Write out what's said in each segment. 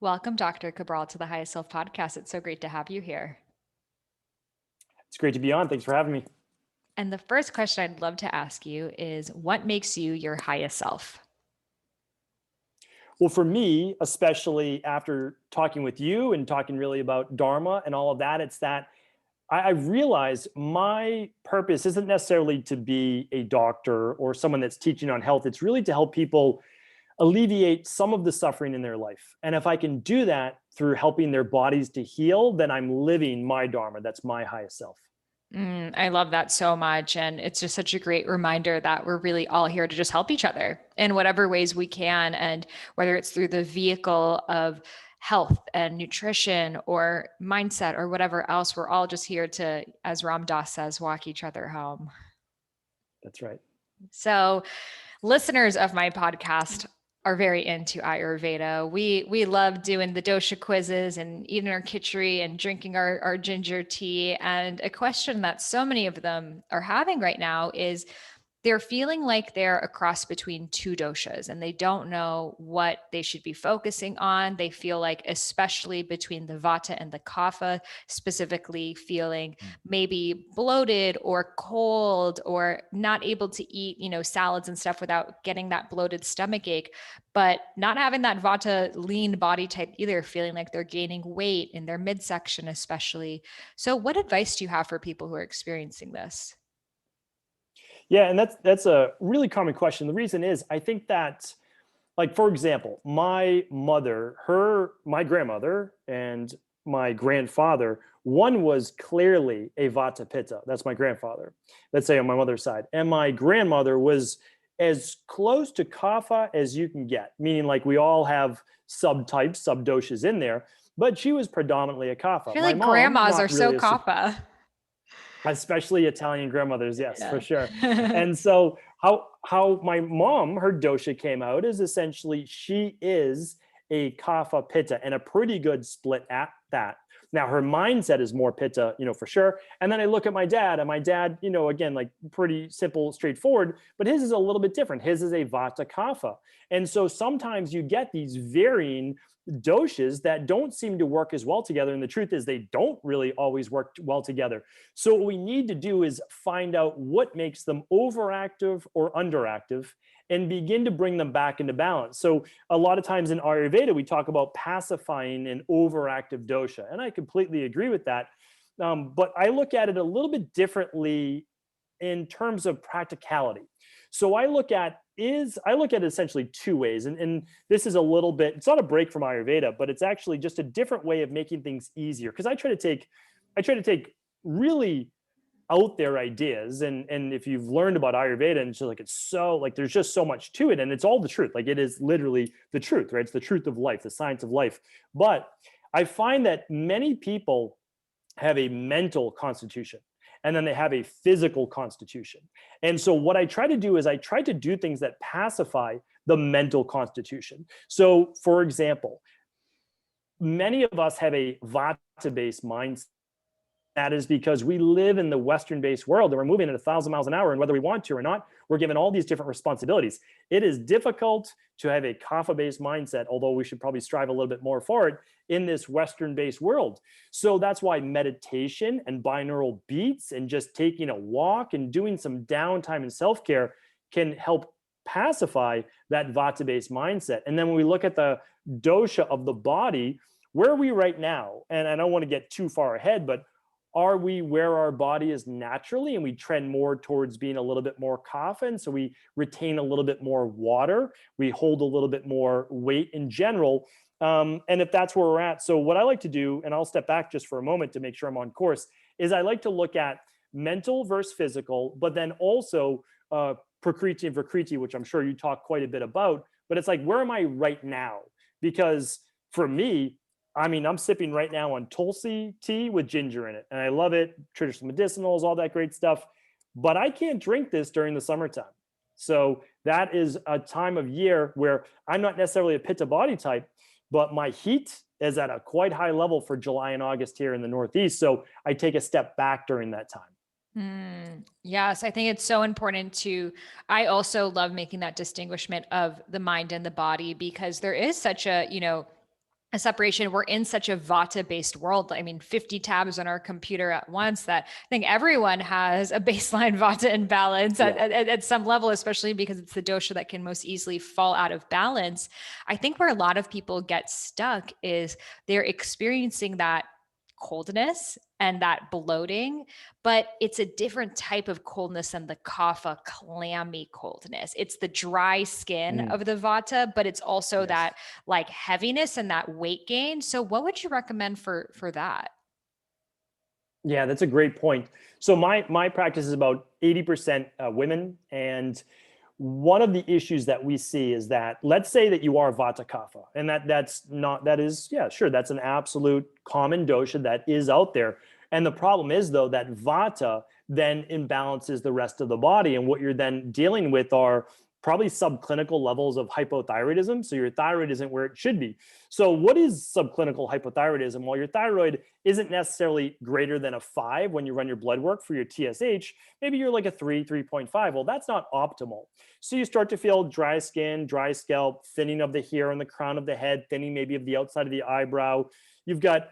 Welcome, Dr. Cabral, to the Highest Self podcast. It's so great to have you here. It's great to be on. Thanks for having me. And the first question I'd love to ask you is what makes you your highest self? Well, for me, especially after talking with you and talking really about Dharma and all of that, it's that I realized my purpose isn't necessarily to be a doctor or someone that's teaching on health. It's really to help people alleviate some of the suffering in their life. And if I can do that through helping their bodies to heal, then I'm living my Dharma. That's my highest self. I love that so much. And it's just such a great reminder that we're really all here to just help each other in whatever ways we can. And whether it's through the vehicle of health and nutrition or mindset or whatever else, we're all just here to, as Ram Dass says, walk each other home. That's right. So, listeners of my podcast are very into Ayurveda. We love doing the dosha quizzes and eating our khichdi and drinking our ginger tea. And a question that so many of them are having right now is they're feeling like they're a cross between two doshas and they don't know what they should be focusing on. They feel like, especially between the vata and the kapha, specifically feeling maybe bloated or cold or not able to eat, salads and stuff without getting that bloated stomach ache, but not having that vata lean body type either, feeling like they're gaining weight in their midsection, especially. So what advice do you have for people who are experiencing this? Yeah, and that's a really common question. The reason is I think that, like, for example, my grandmother and my grandfather, one was clearly a vata pitta. That's my grandfather, let's say on my mother's side. And my grandmother was as close to kapha as you can get, meaning like we all have subtypes, subdoshas in there, but she was predominantly a I kapha. feel My like mom, grandmas are not so really a kapha. especially Italian grandmothers, yes, for Yeah. sure. And so how my mom, her dosha came out is essentially she is a kapha pitta and a pretty good split at that. Now her mindset is more pitta, for sure. And then I look at my dad, and my dad, again, like pretty simple, straightforward, but his is a little bit different. His is a vata kapha. And so sometimes you get these varying doshas that don't seem to work as well together. And the truth is they don't really always work well together. So what we need to do is find out what makes them overactive or underactive and begin to bring them back into balance. So a lot of times in Ayurveda, we talk about pacifying an overactive dosha. And I completely agree with that. But I look at it a little bit differently in terms of practicality. So I look at it essentially two ways. And this is a little bit, it's not a break from Ayurveda, but it's actually just a different way of making things easier. Because I try to take really out there ideas. And if you've learned about Ayurveda, and it's so like there's just so much to it, and it's all the truth. Like it is literally the truth, right? It's the truth of life, the science of life. But I find that many people have a mental constitution and then they have a physical constitution. And so what I try to do is I try to do things that pacify the mental constitution. So for example, many of us have a vata based mindset. That is because we live in the Western based world and we're moving at 1,000 miles an hour. And whether we want to or not, we're given all these different responsibilities. It is difficult to have a kapha based mindset, although we should probably strive a little bit more for it in this Western based world. So that's why meditation and binaural beats and just taking a walk and doing some downtime and self care can help pacify that vata based mindset. And then when we look at the dosha of the body, where are we right now? And I don't want to get too far ahead, but are we where our body is naturally and we trend more towards being a little bit more kapha, so we retain a little bit more water, we hold a little bit more weight in general, and if that's where we're at. So what I like to do, and I'll step back just for a moment to make sure I'm on course, is I like to look at mental versus physical, but then also prakriti and vikriti, which I'm sure you talk quite a bit about, but it's like, where am I right now? Because for me, I'm sipping right now on Tulsi tea with ginger in it, and I love it. Traditional medicinals, all that great stuff. But I can't drink this during the summertime. So that is a time of year where I'm not necessarily a pitta body type, but my heat is at a quite high level for July and August here in the Northeast. So I take a step back during that time. Yes, I think it's so important I also love making that distinguishment of the mind and the body because there is such a, a separation. We're in such a vata based world. I mean, 50 tabs on our computer at once, that I think everyone has a baseline vata imbalance Yeah. at some level, especially because it's the dosha that can most easily fall out of balance. I think where a lot of people get stuck is they're experiencing that coldness and that bloating, but it's a different type of coldness than the kapha clammy coldness. It's the dry skin Mm, of the vata, but it's also yes. that like heaviness and that weight gain. So what would you recommend for that? Yeah, that's a great point. So my practice is about 80% women, and one of the issues that we see is that, let's say that you are vata kapha, and that is, yeah, sure, that's an absolute common dosha that is out there. And the problem is, though, that vata then imbalances the rest of the body, and what you're then dealing with are probably subclinical levels of hypothyroidism. So your thyroid isn't where it should be. So what is subclinical hypothyroidism? Well, your thyroid isn't necessarily greater than a 5 when you run your blood work for your TSH. Maybe you're like a 3, 3.5. Well, that's not optimal. So you start to feel dry skin, dry scalp, thinning of the hair on the crown of the head, thinning maybe of the outside of the eyebrow. You've got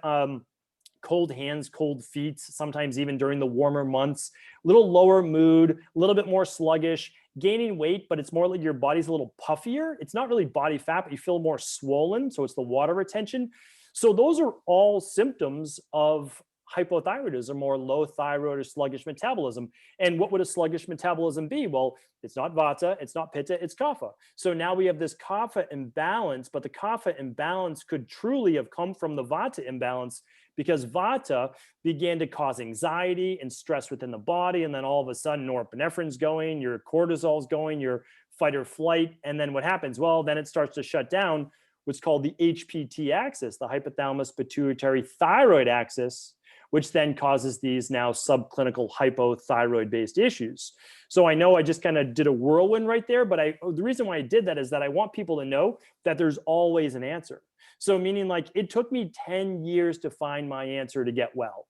cold hands, cold feet, sometimes even during the warmer months, little lower mood, a little bit more sluggish, gaining weight, but it's more like your body's a little puffier. It's not really body fat, but you feel more swollen. So it's the water retention. So those are all symptoms of hypothyroidism or low thyroid or sluggish metabolism. And what would a sluggish metabolism be? Well, it's not vata, it's not pitta, it's kapha. So now we have this kapha imbalance, but the kapha imbalance could truly have come from the vata imbalance, because vata began to cause anxiety and stress within the body. And then all of a sudden, norepinephrine's going, your cortisol's going, your fight or flight. And then what happens? Well, then it starts to shut down what's called the HPT axis, the hypothalamus pituitary thyroid axis, which then causes these now subclinical hypothyroid based issues. So I know I just kind of did a whirlwind right there, but the reason why I did that is that I want people to know that there's always an answer. So meaning, like, it took me 10 years to find my answer to get well,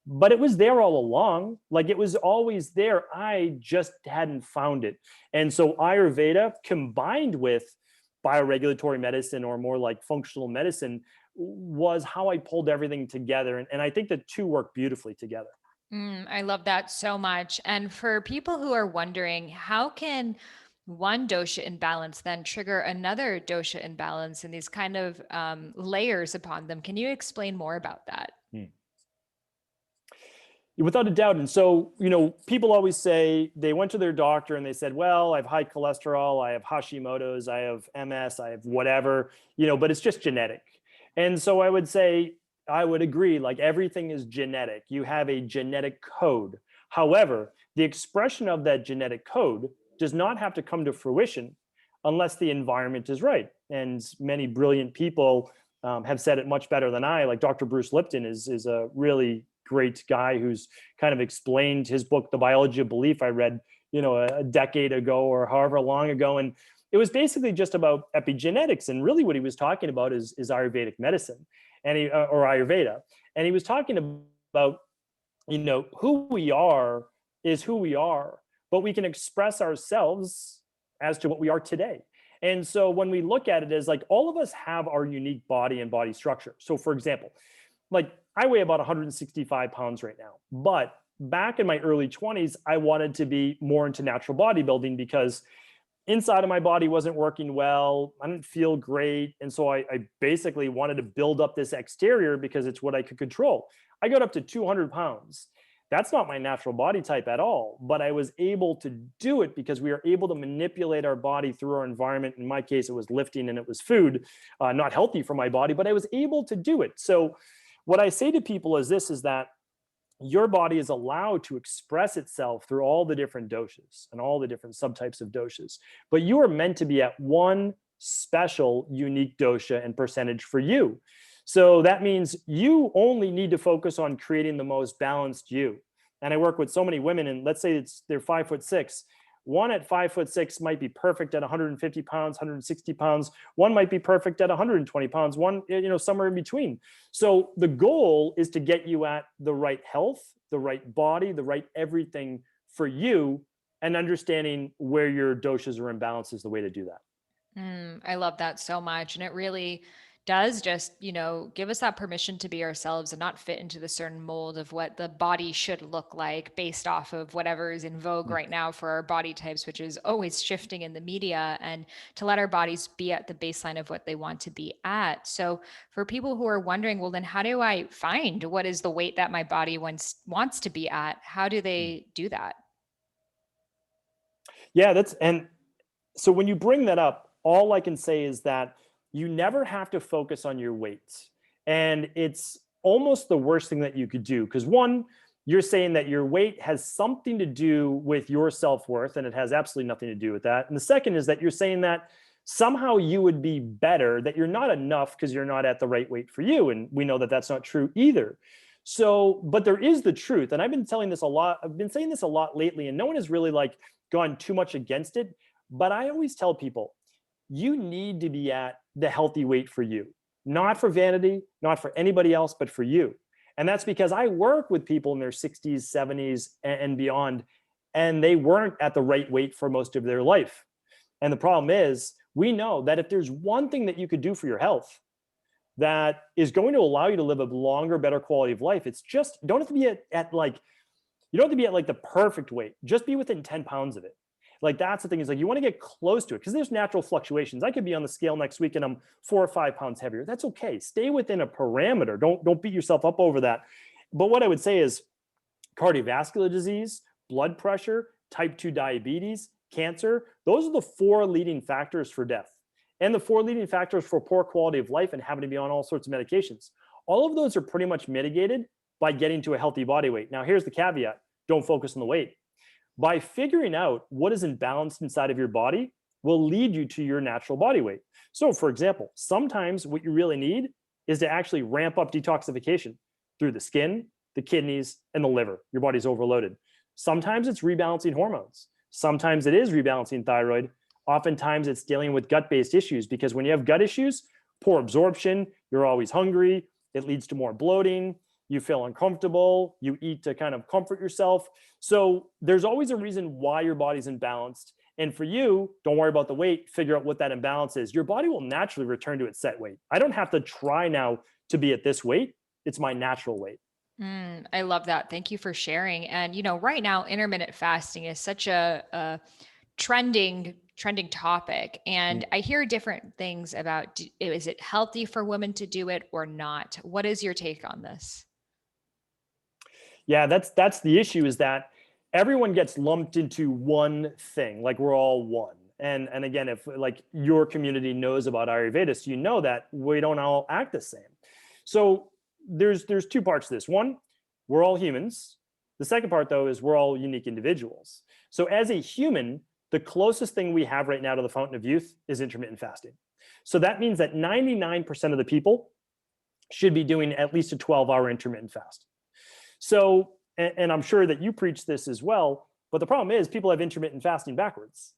but it was there all along. Like, it was always there. I just hadn't found it. And so Ayurveda combined with bioregulatory medicine, or more like functional medicine, was how I pulled everything together. And I think the two work beautifully together. I love that so much. And for people who are wondering, how can one dosha imbalance then trigger another dosha imbalance and these kind of layers upon them? Can you explain more about that? Hmm. Without a doubt. And so, people always say they went to their doctor and they said, well, I have high cholesterol, I have Hashimoto's, I have MS, I have whatever, but it's just genetic. And so I would say, I would agree, like, everything is genetic. You have a genetic code. However, the expression of that genetic code does not have to come to fruition unless the environment is right. And many brilliant people have said it much better than I. Like Dr. Bruce Lipton is a really great guy who's kind of explained his book, The Biology of Belief. I read, a decade ago or however long ago. And it was basically just about epigenetics. And really what he was talking about is Ayurvedic medicine or Ayurveda. And he was talking about, who we are is who we are, but we can express ourselves as to what we are today. And so when we look at it as, like, all of us have our unique body and body structure. So for example, like, I weigh about 165 pounds right now, but back in my early 20s, I wanted to be more into natural bodybuilding because inside of my body wasn't working well. I didn't feel great. And so I basically wanted to build up this exterior because it's what I could control. I got up to 200 pounds. That's not my natural body type at all, but I was able to do it because we are able to manipulate our body through our environment. In my case, it was lifting and it was food, not healthy for my body, but I was able to do it. So what I say to people is this, is that your body is allowed to express itself through all the different doshas and all the different subtypes of doshas, but you are meant to be at one special, unique dosha and percentage for you. So that means you only need to focus on creating the most balanced you. And I work with so many women, and let's say they're 5'6". One at 5'6" might be perfect at 150 pounds, 160 pounds. One might be perfect at 120 pounds. One, somewhere in between. So the goal is to get you at the right health, the right body, the right everything for you, and understanding where your doshas are imbalanced is the way to do that. I love that so much. And it really does just, give us that permission to be ourselves and not fit into the certain mold of what the body should look like based off of whatever is in vogue right now for our body types, which is always shifting in the media, and to let our bodies be at the baseline of what they want to be at. So for people who are wondering, well, then how do I find what is the weight that my body wants to be at? How do they do that? Yeah, and so when you bring that up, all I can say is that you never have to focus on your weight. And it's almost the worst thing that you could do. Because one, you're saying that your weight has something to do with your self-worth, and it has absolutely nothing to do with that. And the second is that you're saying that somehow you would be better, that you're not enough because you're not at the right weight for you. And we know that that's not true either. So, but there is the truth. And I've been telling this a lot. I've been saying this a lot lately, and no one has really like gone too much against it. But I always tell people, you need to be at the healthy weight for you, not for vanity, not for anybody else, but for you. And that's because I work with people in their 60s, 70s, and beyond, and they weren't at the right weight for most of their life. And the problem is, we know that if there's one thing that you could do for your health that is going to allow you to live a longer, better quality of life, it's just, don't have to be at like, you don't have to be at like the perfect weight, just be within 10 pounds of it. Like that's the thing, is like you want to get close to it because there's natural fluctuations. I could be on the scale next week and I'm 4 or 5 pounds heavier. That's okay. Stay within a parameter. Don't beat yourself up over that. But what I would say is cardiovascular disease, blood pressure, type 2 diabetes, cancer, those are the 4 leading factors for death and the 4 leading factors for poor quality of life and having to be on all sorts of medications. All of those are pretty much mitigated by getting to a healthy body weight. Now, here's the caveat: don't focus on the weight. By figuring out what is imbalanced inside of your body will lead you to your natural body weight. So, for example, sometimes what you really need is to actually ramp up detoxification through the skin, the kidneys, and the liver. Your body's overloaded. Sometimes it's rebalancing hormones. Sometimes it is rebalancing thyroid. Oftentimes it's dealing with gut-based issues, because when you have gut issues, poor absorption, you're always hungry, it leads to more bloating, you feel uncomfortable, you eat to kind of comfort yourself. So there's always a reason why your body's imbalanced. And for you, don't worry about the weight, figure out what that imbalance is. Your body will naturally return to its set weight. I don't have to try now to be at this weight. It's my natural weight. I love that. Thank you for sharing. And right now, intermittent fasting is such a trending topic, and I hear different things about, is it healthy for women to do it or not? What is your take on this? Yeah, that's the issue, is that everyone gets lumped into one thing, like we're all one. And again, if like your community knows about Ayurveda, so you know that we don't all act the same. So there's 2 parts to this. One, we're all humans. The second part, though, is we're all unique individuals. So as a human, the closest thing we have right now to the fountain of youth is intermittent fasting. So that means that 99% of the people should be doing at least a 12-hour intermittent fast. So, and I'm sure that you preach this as well, but the problem is people have intermittent fasting backwards.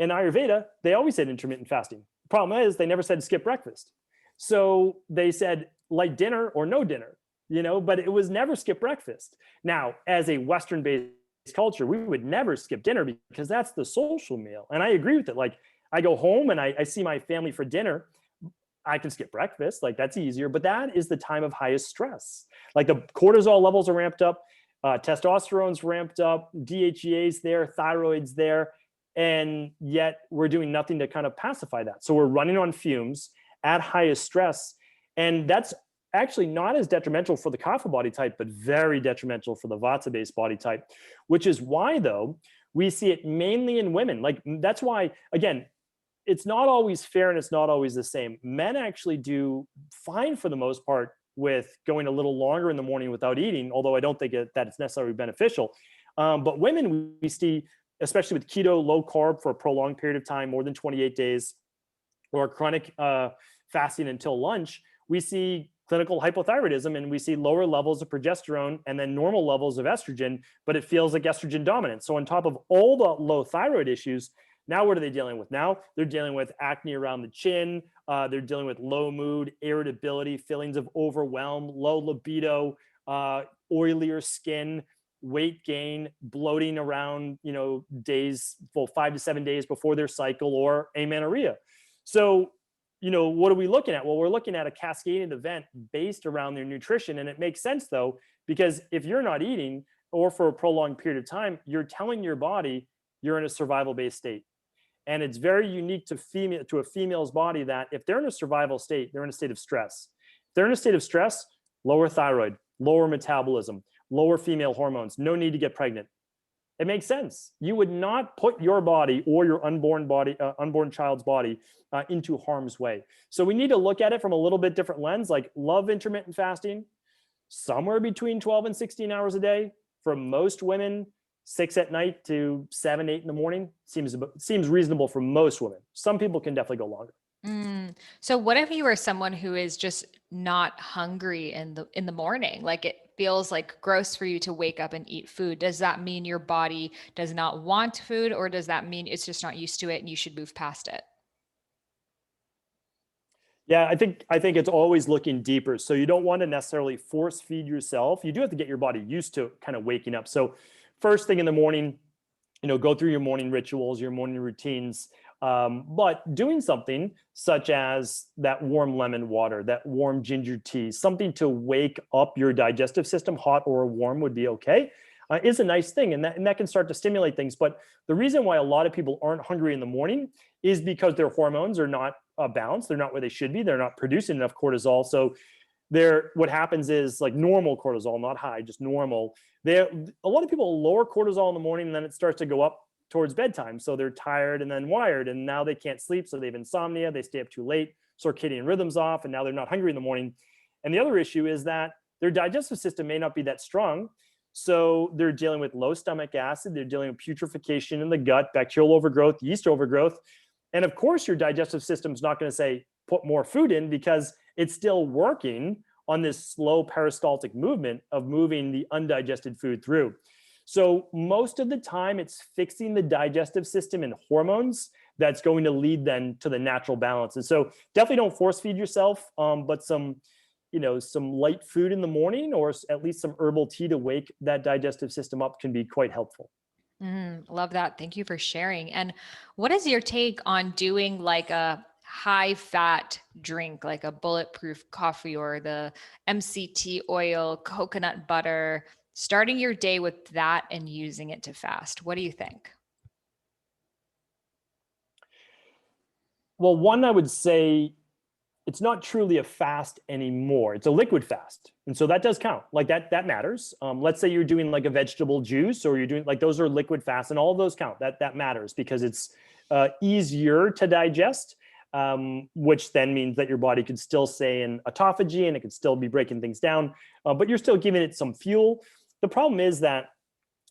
In Ayurveda, they always said intermittent fasting. The problem is they never said skip breakfast. So they said light dinner or no dinner, but it was never skip breakfast. Now, as a Western-based culture, we would never skip dinner because that's the social meal. And I agree with it. Like I go home and I see my family for dinner. I can skip breakfast, like that's easier, but that is the time of highest stress. Like the cortisol levels are ramped up, testosterone's ramped up, DHEA's there, thyroid's there, and yet we're doing nothing to kind of pacify that. So we're running on fumes at highest stress, and that's actually not as detrimental for the kapha body type, but very detrimental for the vata-based body type, which is why, though, we see it mainly in women. Like that's why, again, it's not always fair and it's not always the same. Men actually do fine for the most part with going a little longer in the morning without eating, although I don't think that it's necessarily beneficial. But women, we see, especially with keto, low carb for a prolonged period of time, more than 28 days, or chronic fasting until lunch, we see clinical hypothyroidism, and we see lower levels of progesterone and then normal levels of estrogen, but it feels like estrogen dominant. So on top of all the low thyroid issues, now what are they dealing with? Now they're dealing with acne around the chin. They're dealing with low mood, irritability, feelings of overwhelm, low libido, oilier skin, weight gain, bloating around, days, 5 to 7 days before their cycle, or amenorrhea. So what are we looking at? Well, we're looking at a cascading event based around their nutrition. And it makes sense though, because if you're not eating or for a prolonged period of time, you're telling your body you're in a survival based state. And it's very unique to a female's body that if they're in a survival state, they're in a state of stress. If they're in a state of stress, lower thyroid, lower metabolism, lower female hormones, no need to get pregnant. It makes sense. You would not put your body or your unborn child's body into harm's way. So we need to look at it from a little bit different lens. Like, love intermittent fasting, somewhere between 12 and 16 hours a day. For most women, 6 at night to 7, 8 in the morning seems reasonable for most women. Some people can definitely go longer. So what if you are someone who is just not hungry in the morning? Like, it feels like gross for you to wake up and eat food. Does that mean your body does not want food, or does that mean it's just not used to it and you should move past it? Yeah, I think it's always looking deeper. So you don't want to necessarily force feed yourself. You do have to get your body used to kind of waking up. So first thing in the morning, go through your morning rituals, your morning routines. But doing something such as that warm lemon water, that warm ginger tea, something to wake up your digestive system, hot or warm would be okay, is a nice thing. And that can start to stimulate things. But the reason why a lot of people aren't hungry in the morning is because their hormones are not balanced. They're not where they should be. They're not producing enough cortisol. So what happens is, like, normal cortisol, not high, just normal. A lot of people lower cortisol in the morning, and then it starts to go up towards bedtime. So they're tired and then wired, and now they can't sleep. So they have insomnia. They stay up too late, circadian rhythms off, and now they're not hungry in the morning. And the other issue is that their digestive system may not be that strong. So they're dealing with low stomach acid. They're dealing with putrefaction in the gut, bacterial overgrowth, yeast overgrowth. And of course, your digestive system's not going to say, put more food in, because it's still working on this slow peristaltic movement of moving the undigested food through. So most of the time, it's fixing the digestive system and hormones that's going to lead then to the natural balance. And so definitely don't force feed yourself, but some light food in the morning, or at least some herbal tea to wake that digestive system up, can be quite helpful. Love that. Thank you for sharing. And what is your take on doing like a high fat drink, like a bulletproof coffee or the MCT oil, coconut butter, starting your day with that and using it to fast? What do you think? Well, one, I would say it's not truly a fast anymore. It's a liquid fast. And so that does count. Like, that matters. Let's say you're doing like a vegetable juice, or you're doing, like, those are liquid fasts, and all of those count. That matters because it's easier to digest, which then means that your body could still stay in autophagy and it could still be breaking things down, but you're still giving it some fuel. The problem is that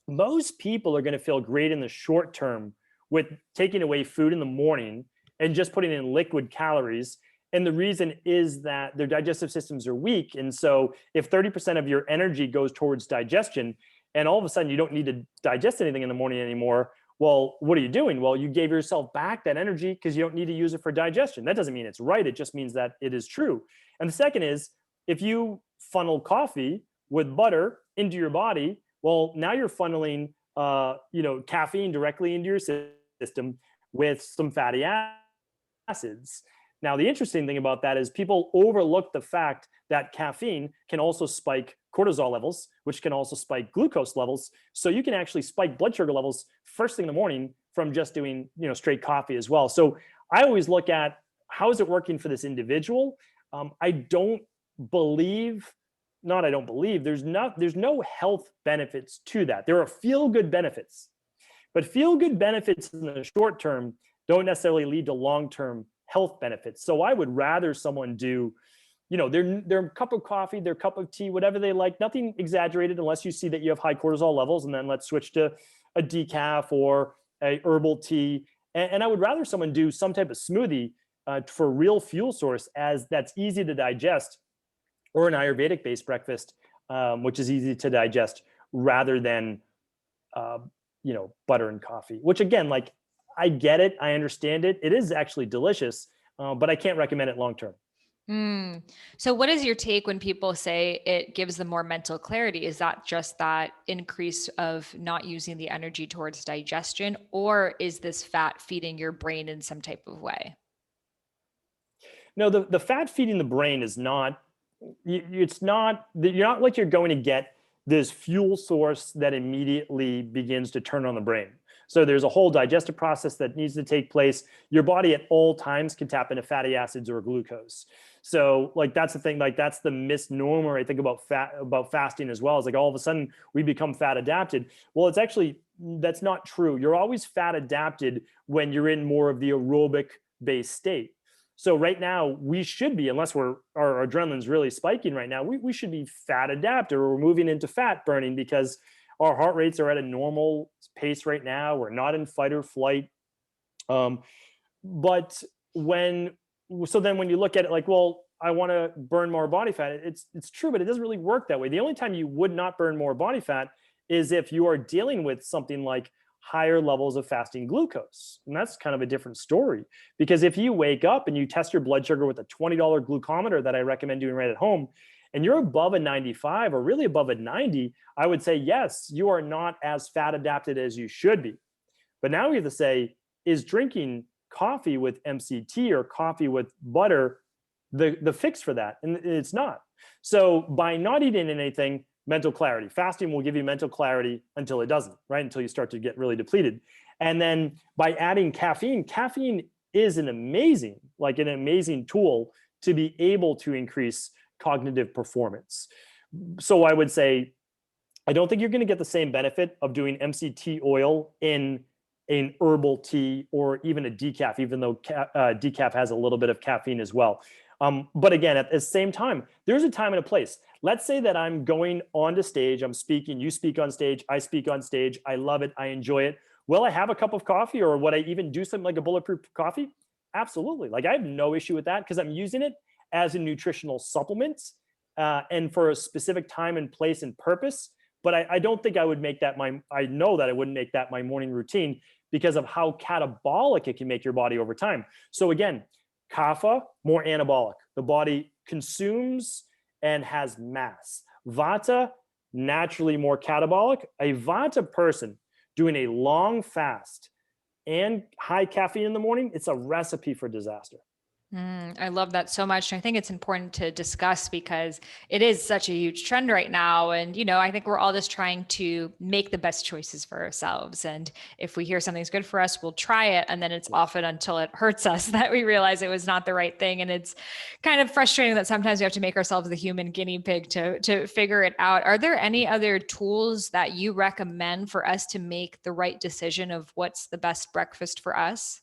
most people are going to feel great in the short term with taking away food in the morning and just putting in liquid calories. And the reason is that their digestive systems are weak. And so if 30% of your energy goes towards digestion, and all of a sudden you don't need to digest anything in the morning anymore, well, what are you doing? Well, you gave yourself back that energy because you don't need to use it for digestion. That doesn't mean it's right. It just means that it is true. And the second is, if you funnel coffee with butter into your body, well, now you're funneling caffeine directly into your system with some fatty acids. Now, the interesting thing about that is people overlook the fact that caffeine can also spike cortisol levels, which can also spike glucose levels. So you can actually spike blood sugar levels first thing in the morning from just doing, straight coffee as well. So I always look at, how is it working for this individual? I don't believe, there's no health benefits to that. There are feel-good benefits, but feel-good benefits in the short term don't necessarily lead to long-term health benefits. So I would rather someone do, their cup of coffee, their cup of tea, whatever they like, nothing exaggerated unless you see that you have high cortisol levels, and then let's switch to a decaf or a herbal tea. And I would rather someone do some type of smoothie for real fuel source, as that's easy to digest, or an Ayurvedic based breakfast, which is easy to digest, rather than, butter and coffee, which, again, like, I get it. I understand it. It is actually delicious, but I can't recommend it long term. So what is your take when people say it gives them more mental clarity? Is that just that increase of not using the energy towards digestion, or is this fat feeding your brain in some type of way? No, the fat feeding the brain is not, it's not, you're not like you're going to get this fuel source that immediately begins to turn on the brain. So there's a whole digestive process that needs to take place. Your body at all times can tap into fatty acids or glucose. So like, that's the thing, like that's the misnomer I think about fasting as well. Is like all of a sudden we become fat adapted. Well, it's actually, that's not true. You're always fat adapted when you're in more of the aerobic based state. So right now we should be, unless our adrenaline's really spiking right now, we should be fat adapted, or we're moving into fat burning because our heart rates are at a normal pace right now. We're not in fight or flight. But then when you look at it like, well, I want to burn more body fat, it's true, but it doesn't really work that way. The only time you would not burn more body fat is if you are dealing with something like higher levels of fasting glucose. And that's kind of a different story, because if you wake up and you test your blood sugar with a $20 glucometer that I recommend doing right at home, and you're above a 95 or really above a 90, I would say, yes, you are not as fat adapted as you should be. But now we have to say, is drinking coffee with MCT or coffee with butter the fix for that? And it's not. So by not eating anything, mental clarity. Fasting will give you mental clarity until it doesn't, right? Until you start to get really depleted. And then by adding caffeine is an amazing tool to be able to increase cognitive performance. So I would say, I don't think you're going to get the same benefit of doing MCT oil in an herbal tea or even a decaf, even though decaf has a little bit of caffeine as well. But again, at the same time, there's a time and a place. Let's say that I'm going onto stage, I'm speaking, you speak on stage, I speak on stage, I love it, I enjoy it. Will I have a cup of coffee, or would I even do something like a Bulletproof coffee? Absolutely. Like, I have no issue with that because I'm using it as a nutritional supplement and for a specific time and place and purpose. But I don't think I would make that I know that I wouldn't make that my morning routine because of how catabolic it can make your body over time. So again, kapha, more anabolic. The body consumes and has mass. Vata, naturally more catabolic. A vata person doing a long fast and high caffeine in the morning, it's a recipe for disaster. I love that so much. And I think it's important to discuss because it is such a huge trend right now. And, I think we're all just trying to make the best choices for ourselves. And if we hear something's good for us, we'll try it. And then it's often until it hurts us that we realize it was not the right thing. And it's kind of frustrating that sometimes we have to make ourselves the human guinea pig to figure it out. Are there any other tools that you recommend for us to make the right decision of what's the best breakfast for us?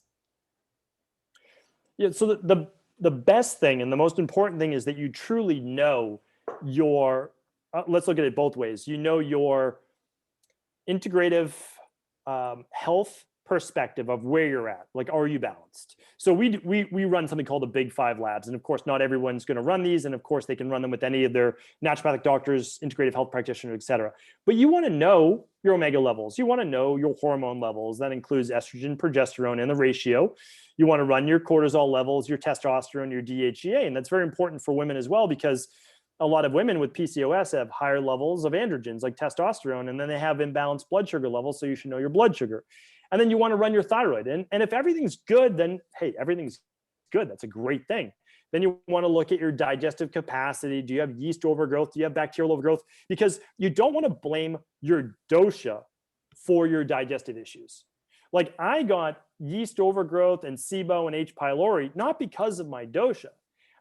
Yeah. So the best thing and the most important thing is that you truly know your. Let's look at it both ways. You know your integrative health perspective of where you're at. Like, are you balanced? So we run something called the Big Five Labs, and of course, not everyone's going to run these, and of course, they can run them with any of their naturopathic doctors, integrative health practitioners, et cetera. But you want to know your omega levels. You want to know your hormone levels. That includes estrogen, progesterone, and the ratio. You want to run your cortisol levels, your testosterone, your DHEA, and that's very important for women as well, because a lot of women with PCOS have higher levels of androgens like testosterone, and then they have imbalanced blood sugar levels. So you should know your blood sugar. And then you want to run your thyroid. And if everything's good, then hey, everything's good. That's a great thing. Then you want to look at your digestive capacity. Do you have yeast overgrowth? Do you have bacterial overgrowth? Because you don't want to blame your dosha for your digestive issues. Like, I got yeast overgrowth and SIBO and H. pylori, not because of my dosha.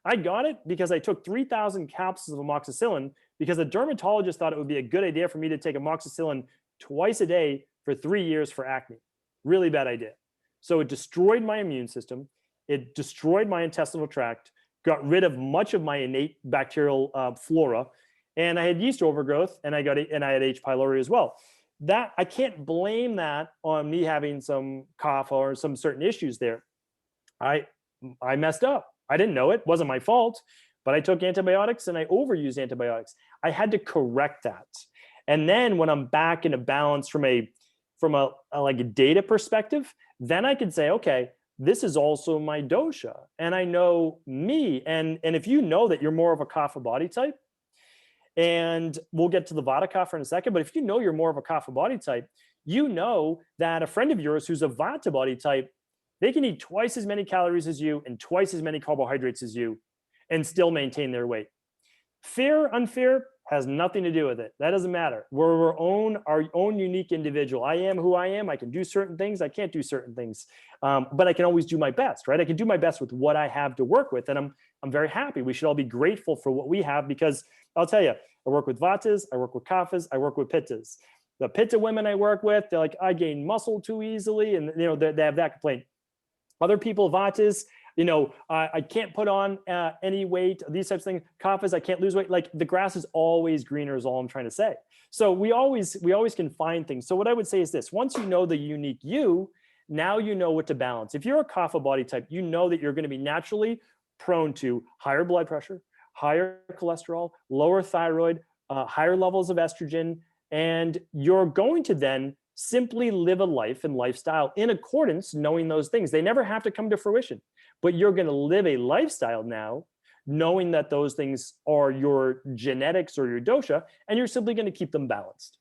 I got it because I took 3,000 capsules of amoxicillin because a dermatologist thought it would be a good idea for me to take amoxicillin twice a day for 3 years for acne. Really bad idea. So it destroyed my immune system. It destroyed my intestinal tract, got rid of much of my innate bacterial flora. And I had yeast overgrowth, and I had H. pylori as well. That I can't blame that on me having some kapha or some certain issues there. I messed up. I didn't know it. Wasn't my fault, but I took antibiotics and I overused antibiotics. I had to correct that. And then when I'm back in a balance from a like a data perspective, then I can say, okay, this is also my dosha, and I know me. And if you know that you're more of a kapha body type, and we'll get to the vata kapha in a second, but if you know you're more of a kapha body type, you know that a friend of yours who's a vata body type, They can eat twice as many calories as you and twice as many carbohydrates as you and still maintain their weight. Fair, unfair has nothing to do with it. That doesn't matter. We're our own unique individual. I am who I am. I can do certain things. I can't do certain things, but I can always do my best, right? I can do my best with what I have to work with, and I'm very happy. We should all be grateful for what we have, because I'll tell you, I work with vatas, I work with kaphas, I work with pittas. The pitta women I work with, they're like, I gain muscle too easily, and they have that complaint. Other people, vatas, I can't put on any weight, these types of things. Kaphas, I can't lose weight. Like, the grass is always greener is all I'm trying to say. So we always can find things. So what I would say is this: once you know the unique you, now you know what to balance. If you're a kapha body type, you know that you're going to be naturally prone to higher blood pressure, higher cholesterol, lower thyroid, higher levels of estrogen, and you're going to then simply live a life and lifestyle in accordance, knowing those things. They never have to come to fruition, but you're going to live a lifestyle now knowing that those things are your genetics or your dosha, and you're simply going to keep them balanced.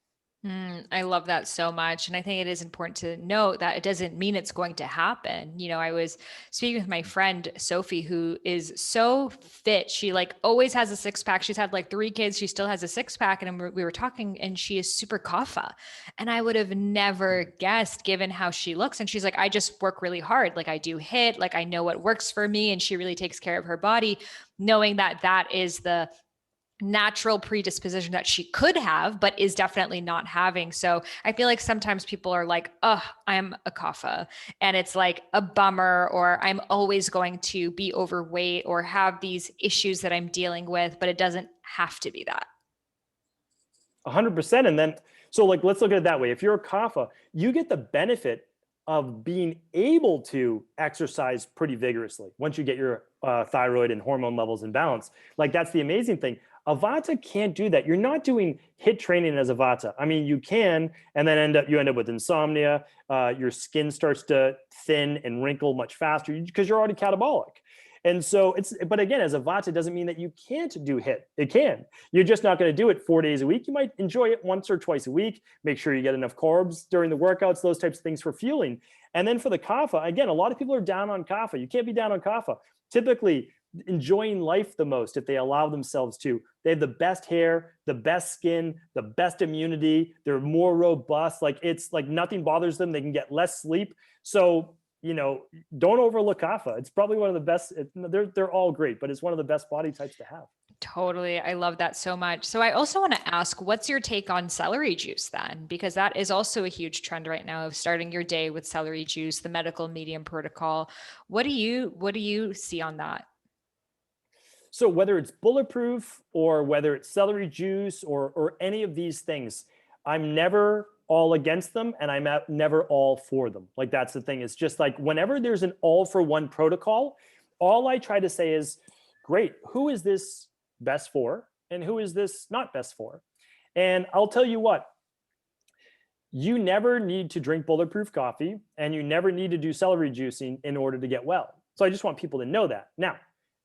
I love that so much. And I think it is important to note that it doesn't mean it's going to happen. I was speaking with my friend, Sophie, who is so fit. She like always has a six pack. She's had like 3 kids. She still has a six pack. And we were talking, and she is super kapha. And I would have never guessed, given how she looks. And she's like, I just work really hard. Like, I do HIIT, like I know what works for me. And she really takes care of her body, knowing that that is the natural predisposition that she could have, but is definitely not having. So I feel like sometimes people are like, oh, I'm a kapha, and it's like a bummer, or I'm always going to be overweight or have these issues that I'm dealing with, but it doesn't have to be that. 100%. And then, so like, let's look at it that way. If you're a kapha, you get the benefit of being able to exercise pretty vigorously once you get your thyroid and hormone levels in balance. Like, that's the amazing thing. A vata can't do that. You're not doing HIIT training as a vata. I mean, you can, and then you end up with insomnia. Your skin starts to thin and wrinkle much faster because you're already catabolic. And so but again, as a vata, doesn't mean that you can't do HIIT. It can. You're just not going to do it 4 days a week. You might enjoy it once or twice a week. Make sure you get enough carbs during the workouts, those types of things for fueling. And then for the kapha, again, a lot of people are down on kapha. You can't be down on kapha. Typically, enjoying life the most if they allow themselves to. They have the best hair, the best skin, the best immunity. They're more robust. Like, it's like nothing bothers them. They can get less sleep. So, don't overlook kapha. It's probably one of the best. They're all great, but it's one of the best body types to have. Totally. I love that so much. So I also want to ask, what's your take on celery juice then? Because that is also a huge trend right now of starting your day with celery juice, the medical medium protocol. What do you see on that? So whether it's Bulletproof or whether it's celery juice or any of these things, I'm never all against them, and I'm never all for them. Like, that's the thing. It's just like, whenever there's an all for one protocol, all I try to say is, great, who is this best for and who is this not best for? And I'll tell you what, you never need to drink Bulletproof coffee, and you never need to do celery juicing in order to get well. So I just want people to know that. Now,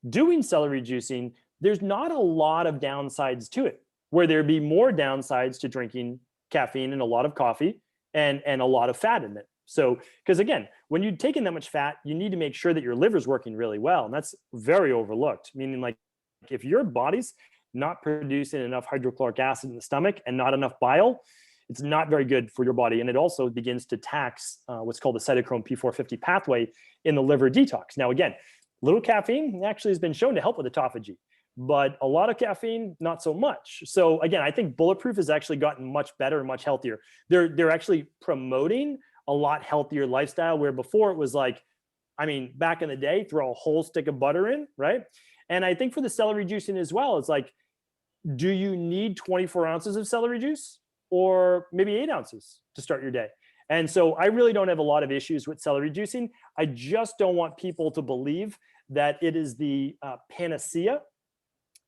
doing celery juicing, there's not a lot of downsides to it, where there'd be more downsides to drinking caffeine and a lot of coffee and a lot of fat in it. So, because again, when you're taking that much fat, you need to make sure that your liver's working really well. And that's very overlooked, meaning, like, if your body's not producing enough hydrochloric acid in the stomach and not enough bile, it's not very good for your body. And it also begins to tax what's called the cytochrome P450 pathway in the liver detox. Now, again, little caffeine actually has been shown to help with autophagy, but a lot of caffeine, not so much. So again, I think Bulletproof has actually gotten much better and much healthier. They're actually promoting a lot healthier lifestyle, where before it was like, I mean, back in the day, throw a whole stick of butter in, right? And I think for the celery juicing as well, it's like, do you need 24 ounces of celery juice or maybe 8 ounces to start your day? And so I really don't have a lot of issues with celery juicing. I just don't want people to believe that it is the panacea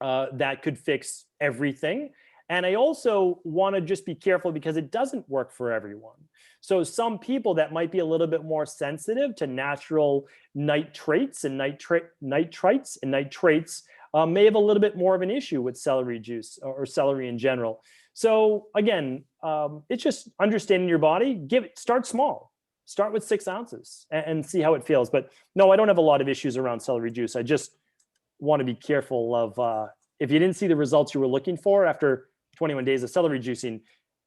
that could fix everything. And I also want to just be careful, because it doesn't work for everyone. So some people that might be a little bit more sensitive to natural nitrates and nitrites and nitrates may have a little bit more of an issue with celery juice or celery in general. So again, it's just understanding your body. Start small. start with 6 ounces and see how it feels. But no, I don't have a lot of issues around celery juice. I just want to be careful of if you didn't see the results you were looking for after 21 days of celery juicing,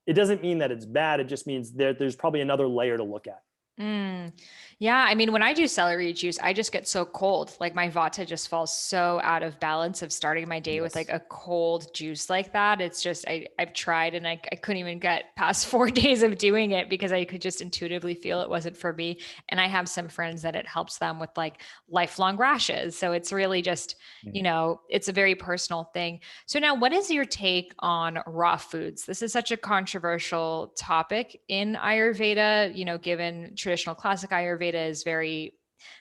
it doesn't mean that it's bad. It just means there's probably another layer to look at. Mm. Yeah. I mean, when I do celery juice, I just get so cold. Like my vata just falls so out of balance of starting my day with like Yes. a cold juice like that. It's just, I've tried and I couldn't even get past 4 days of doing it because I could just intuitively feel it wasn't for me. And I have some friends that it helps them with like lifelong rashes. So it's really just, Mhm. it's a very personal thing. So now what is your take on raw foods? This is such a controversial topic in Ayurveda, given traditional classic Ayurveda is very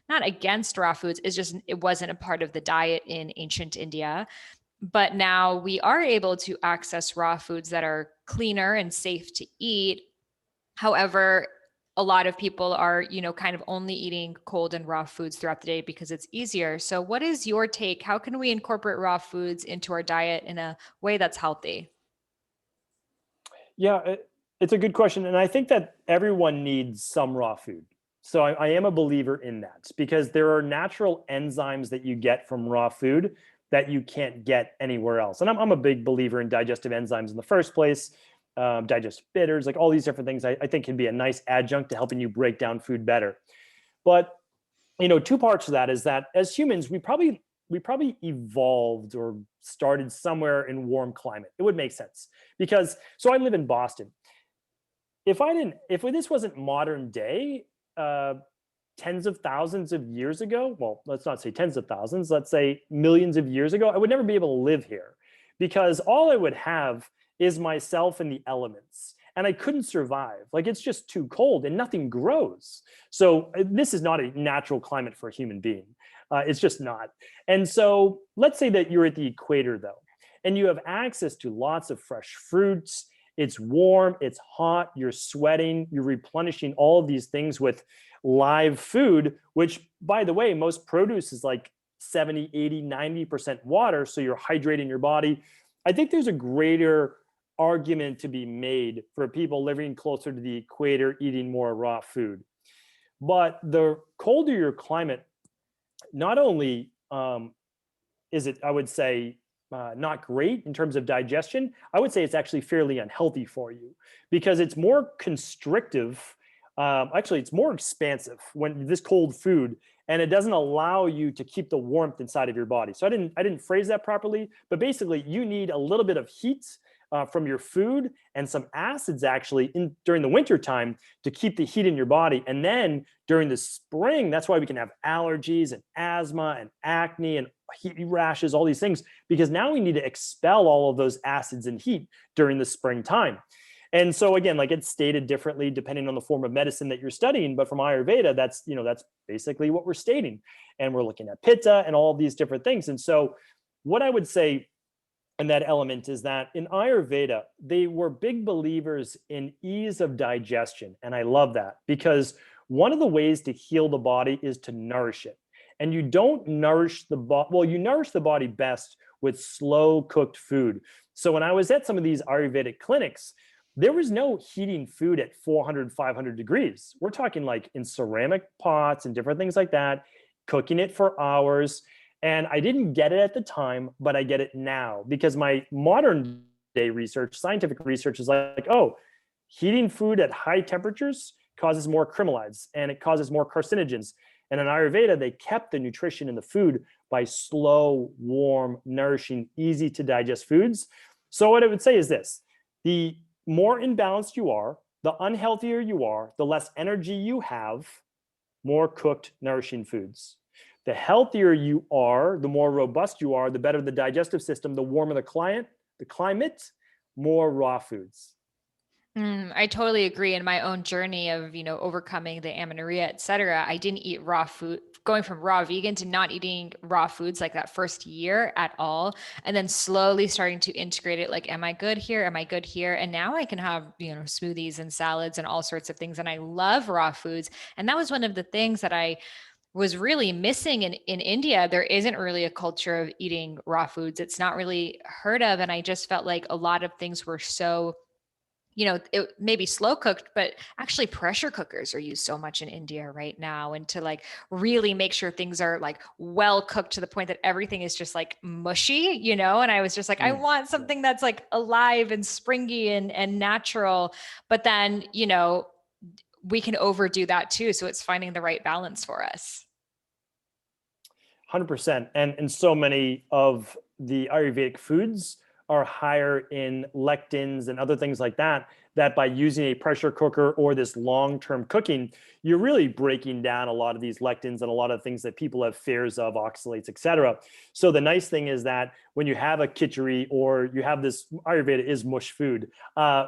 not against raw foods, it's just it wasn't a part of the diet in ancient India. But now we are able to access raw foods that are cleaner and safe to eat. However, a lot of people are, kind of only eating cold and raw foods throughout the day because it's easier. So, what is your take? How can we incorporate raw foods into our diet in a way that's healthy? Yeah, it's a good question. And I think that everyone needs some raw food. So I am a believer in that because there are natural enzymes that you get from raw food that you can't get anywhere else. And I'm a big believer in digestive enzymes in the first place, digestive bitters, like all these different things I think can be a nice adjunct to helping you break down food better. But two parts of that is that as humans, we probably evolved or started somewhere in warm climate. It would make sense because so I live in Boston. If this wasn't modern day, tens of thousands of years ago, well, let's not say tens of thousands, let's say millions of years ago, I would never be able to live here because all I would have is myself and the elements. And I couldn't survive. Like it's just too cold and nothing grows. So this is not a natural climate for a human being. It's just not. And so let's say that you're at the equator though, and you have access to lots of fresh fruits. It's warm, it's hot, you're sweating, you're replenishing all of these things with live food, which, by the way, most produce is like 70, 80, 90% water. So you're hydrating your body. I think there's a greater argument to be made for people living closer to the equator, eating more raw food. But the colder your climate, not only is it, I would say, not great in terms of digestion, I would say it's actually fairly unhealthy for you because it's more constrictive. Actually, it's more expansive when this cold food, and it doesn't allow you to keep the warmth inside of your body. So I didn't phrase that properly, but basically, you need a little bit of heat from your food and some acids actually during the winter time to keep the heat in your body. And then during the spring, that's why we can have allergies and asthma and acne and heat rashes, all these things, because now we need to expel all of those acids and heat during the springtime. And so again, like it's stated differently depending on the form of medicine that you're studying, but from Ayurveda, that's basically what we're stating. And we're looking at pitta and all of these different things. And so what I would say in that element is that in Ayurveda, they were big believers in ease of digestion. And I love that because one of the ways to heal the body is to nourish it. And you don't nourish the body, well, you nourish the body best with slow cooked food. So when I was at some of these Ayurvedic clinics, there was no heating food at 400, 500 degrees. We're talking like in ceramic pots and different things like that, cooking it for hours. And I didn't get it at the time, but I get it now because my modern day research, scientific research is like, oh, heating food at high temperatures causes more acrylamides and it causes more carcinogens. And in Ayurveda, they kept the nutrition in the food by slow, warm, nourishing, easy to digest foods. So what I would say is this: the more imbalanced you are, the unhealthier you are, the less energy you have, more cooked, nourishing foods. The healthier you are, the more robust you are, the better the digestive system, the warmer the climate, more raw foods. I totally agree. In my own journey of, overcoming the amenorrhea, et cetera, I didn't eat raw food, going from raw vegan to not eating raw foods like that first year at all. And then slowly starting to integrate it. Like, am I good here? Am I good here? And now I can have, smoothies and salads and all sorts of things. And I love raw foods. And that was one of the things that I was really missing in India. There isn't really a culture of eating raw foods. It's not really heard of. And I just felt like a lot of things were so it may be slow cooked, but actually pressure cookers are used so much in India right now. And to like really make sure things are like well cooked to the point that everything is just like mushy, and I was just like, I want Yeah. something that's like alive and springy and natural. But then, we can overdo that too. So it's finding the right balance for us. 100%. And so many of the Ayurvedic foods are higher in lectins and other things like that, that by using a pressure cooker or this long-term cooking, you're really breaking down a lot of these lectins and a lot of things that people have fears of, oxalates, et cetera. So the nice thing is that when you have a khichdi or you have this, Ayurveda is mush food,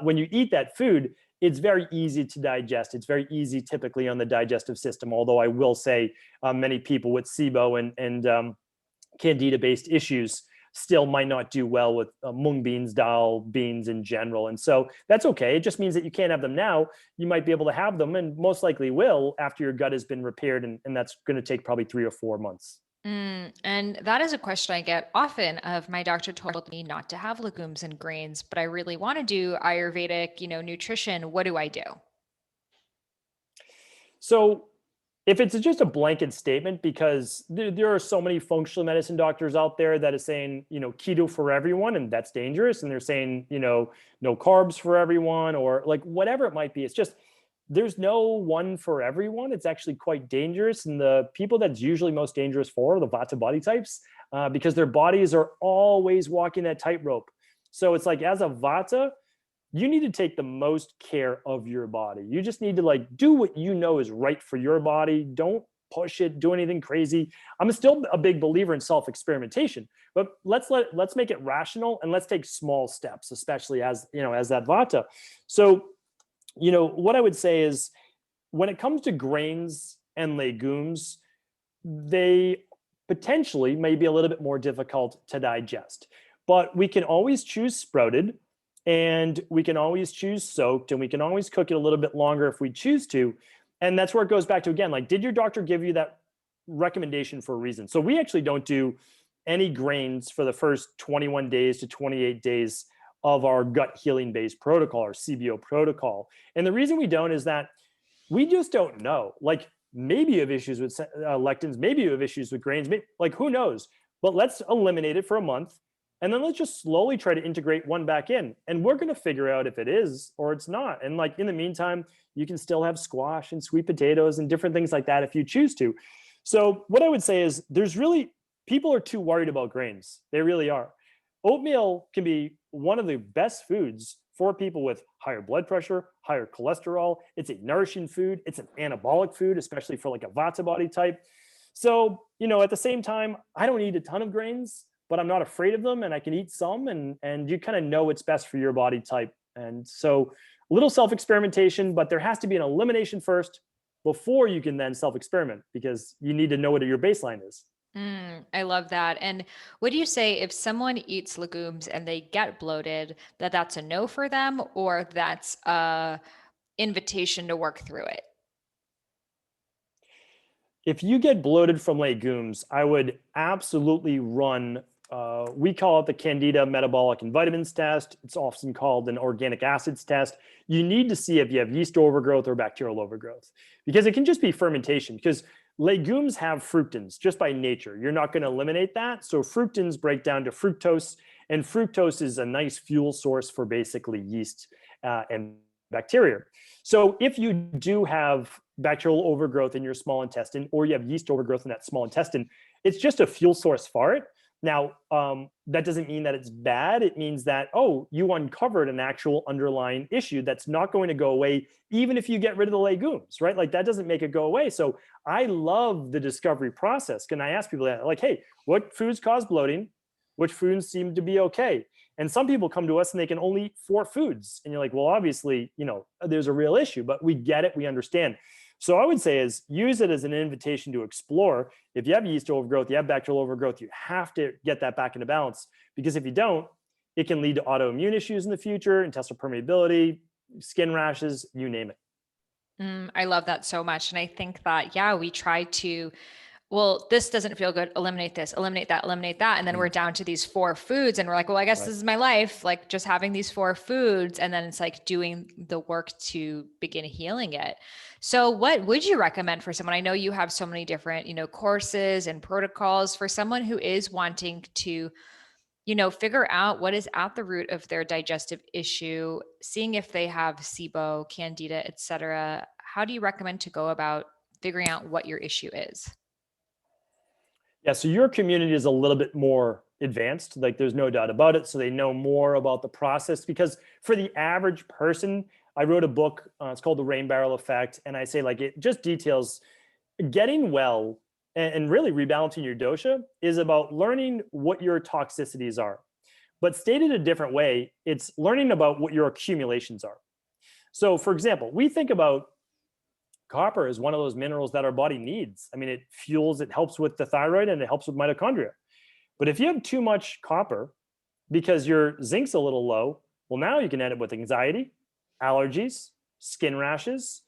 when you eat that food, it's very easy to digest. It's very easy typically on the digestive system, although I will say many people with SIBO and candida-based issues still might not do well with mung beans, dal beans in general. And so that's okay. It just means that you can't have them now. You might be able to have them, and most likely will, after your gut has been repaired. And that's going to take probably 3 or 4 months. And that is a question I get often of my doctor told me not to have legumes and grains, but I really want to do Ayurvedic, nutrition. What do I do? So if it's just a blanket statement, because there are so many functional medicine doctors out there that is saying, keto for everyone, and that's dangerous. And they're saying, no carbs for everyone, or like whatever it might be. It's just, there's no one for everyone. It's actually quite dangerous. And the people that's usually most dangerous for are the vata body types, because their bodies are always walking that tightrope. So it's like, as a vata, you need to take the most care of your body. You just need to like do what you know is right for your body. Don't push it, do anything crazy. I'm still a big believer in self-experimentation, but let's make it rational, and let's take small steps, especially as that vata. So, what I would say is, when it comes to grains and legumes, they potentially may be a little bit more difficult to digest, but we can always choose sprouted, and we can always choose soaked, and we can always cook it a little bit longer if we choose to. And that's where it goes back to, again, like, did your doctor give you that recommendation for a reason? So we actually don't do any grains for the first 21 days to 28 days of our gut healing based protocol, or CBO protocol. And the reason we don't is that we just don't know. Like, maybe you have issues with lectins, maybe you have issues with grains, like, who knows? But let's eliminate it for a month, and then let's just slowly try to integrate one back in. And we're going to figure out if it is or it's not. And like, in the meantime, you can still have squash and sweet potatoes and different things like that if you choose to. So what I would say is, people are too worried about grains. They really are. Oatmeal can be one of the best foods for people with higher blood pressure, higher cholesterol. It's a nourishing food. It's an anabolic food, especially for like a vata body type. So, at the same time, I don't eat a ton of grains, but I'm not afraid of them, and I can eat some, and you kind of know what's best for your body type. And so a little self-experimentation, but there has to be an elimination first before you can then self-experiment, because you need to know what your baseline is. I love that. And what do you say if someone eats legumes and they get bloated, that's a no for them, or that's a invitation to work through it? If you get bloated from legumes, I would absolutely run. We call it the Candida metabolic and vitamins test. It's often called an organic acids test. You need to see if you have yeast overgrowth or bacterial overgrowth, because it can just be fermentation. Because legumes have fructans just by nature. You're not going to eliminate that. So fructans break down to fructose, and fructose is a nice fuel source for basically yeast and bacteria. So if you do have bacterial overgrowth in your small intestine, or you have yeast overgrowth in that small intestine, it's just a fuel source for it. Now, that doesn't mean that it's bad. It means that, you uncovered an actual underlying issue that's not going to go away, even if you get rid of the legumes, right? Like, that doesn't make it go away. So I love the discovery process. Can I ask people that, like, hey, what foods cause bloating? Which foods seem to be okay? And some people come to us and they can only eat 4 foods. And you're like, well, obviously, there's a real issue, but we get it. We understand. So I would say is, use it as an invitation to explore. If you have yeast overgrowth, you have bacterial overgrowth, you have to get that back into balance, because if you don't, it can lead to autoimmune issues in the future, intestinal permeability, skin rashes, you name it. I love that so much. And I think that, yeah, we try to well, this doesn't feel good. Eliminate this, eliminate that, eliminate that. And then we're down to these 4 foods. And we're like, well, I guess Right. this is my life. Like just having these 4 foods. And then it's like doing the work to begin healing it. So what would you recommend for someone? I know you have so many different, courses and protocols for someone who is wanting to, figure out what is at the root of their digestive issue, seeing if they have SIBO, candida, et cetera. How do you recommend to go about figuring out what your issue is? Yeah, so your community is a little bit more advanced, like there's no doubt about it. So they know more about the process, because for the average person, I wrote a book, it's called The Rain Barrel Effect. And I say like it just details getting well and really rebalancing your dosha is about learning what your toxicities are. But stated a different way, it's learning about what your accumulations are. So for example, we think about copper is one of those minerals that our body needs. I mean, it fuels, it helps with the thyroid and it helps with mitochondria. But if you have too much copper because your zinc's a little low, well, now you can end up with anxiety, allergies, skin rashes,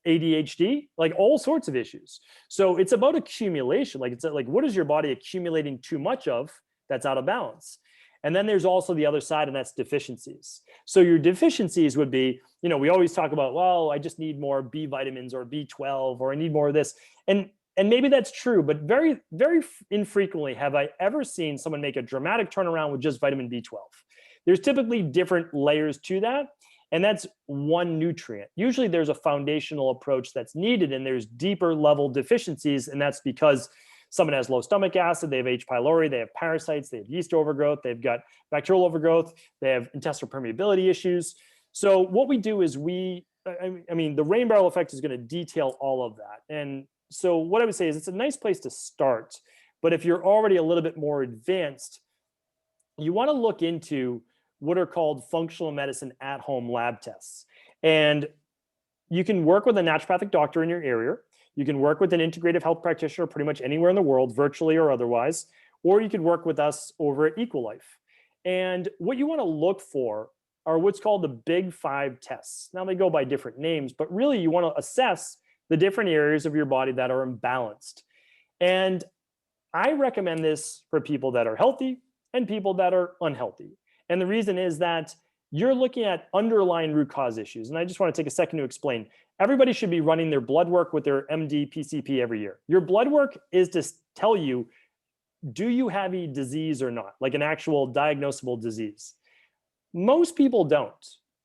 ADHD, like all sorts of issues. So it's about accumulation. Like it's like, what is your body accumulating too much of that's out of balance? And then there's also the other side, and that's deficiencies. So your deficiencies would be, we always talk about, well, I just need more B vitamins or B12, or I need more of this. And maybe that's true, but very, very infrequently have I ever seen someone make a dramatic turnaround with just vitamin B12. There's typically different layers to that. And that's one nutrient. Usually there's a foundational approach that's needed, and there's deeper level deficiencies. And that's because someone has low stomach acid, they have H. pylori, they have parasites, they have yeast overgrowth, they've got bacterial overgrowth, they have intestinal permeability issues. So what we do is the Rain Barrel Effect is going to detail all of that. And so what I would say is it's a nice place to start. But if you're already a little bit more advanced, you want to look into what are called functional medicine at-home lab tests. And you can work with a naturopathic doctor in your area. You can work with an integrative health practitioner pretty much anywhere in the world, virtually or otherwise, or you could work with us over at Equalife. And what you want to look for are what's called the Big 5 tests. Now they go by different names, but really you want to assess the different areas of your body that are imbalanced. And I recommend this for people that are healthy and people that are unhealthy. And the reason is that you're looking at underlying root cause issues. And I just want to take a second to explain. Everybody should be running their blood work with their MD PCP every year. Your blood work is to tell you, do you have a disease or not, like an actual diagnosable disease? Most people don't.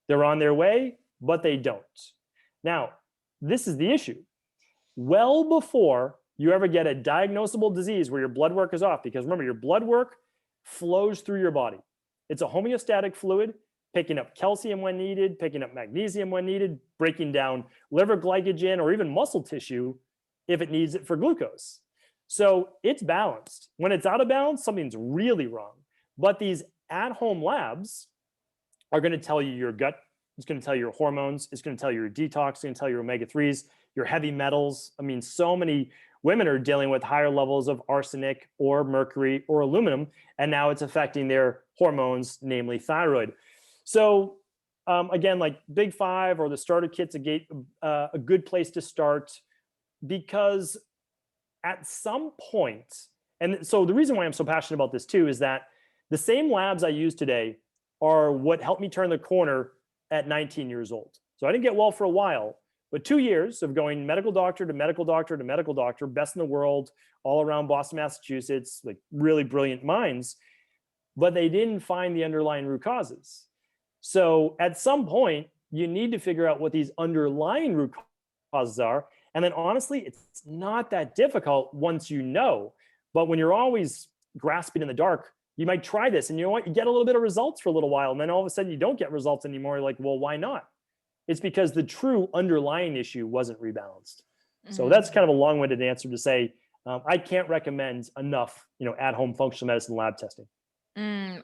They're on their way, but they don't. Now, this is the issue. Well before you ever get a diagnosable disease where your blood work is off, because remember, your blood work flows through your body. It's a homeostatic fluid, picking up calcium when needed, picking up magnesium when needed, breaking down liver glycogen or even muscle tissue if it needs it for glucose. So it's balanced. When it's out of balance, something's really wrong. But these at-home labs are going to tell you your gut, it's going to tell you your hormones, it's going to tell you your detox, it's going to tell you your omega-3s, your heavy metals. I mean, so many women are dealing with higher levels of arsenic or mercury or aluminum, and now it's affecting their hormones, namely thyroid. So again, like Big 5 or the starter kit's a good place to start, because at some point, and so the reason why I'm so passionate about this too is that the same labs I use today are what helped me turn the corner at 19 years old. So I didn't get well for a while, but 2 years of going medical doctor to medical doctor to medical doctor, best in the world, all around Boston, Massachusetts, like really brilliant minds, but they didn't find the underlying root causes. So at some point, you need to figure out what these underlying root causes are. And then honestly, it's not that difficult once you know. But when you're always grasping in the dark, you might try this and you know what? You get a little bit of results for a little while. And then all of a sudden you don't get results anymore. You're like, well, why not? It's because the true underlying issue wasn't rebalanced. So that's kind of a long-winded answer to say, I can't recommend enough, at-home functional medicine lab testing.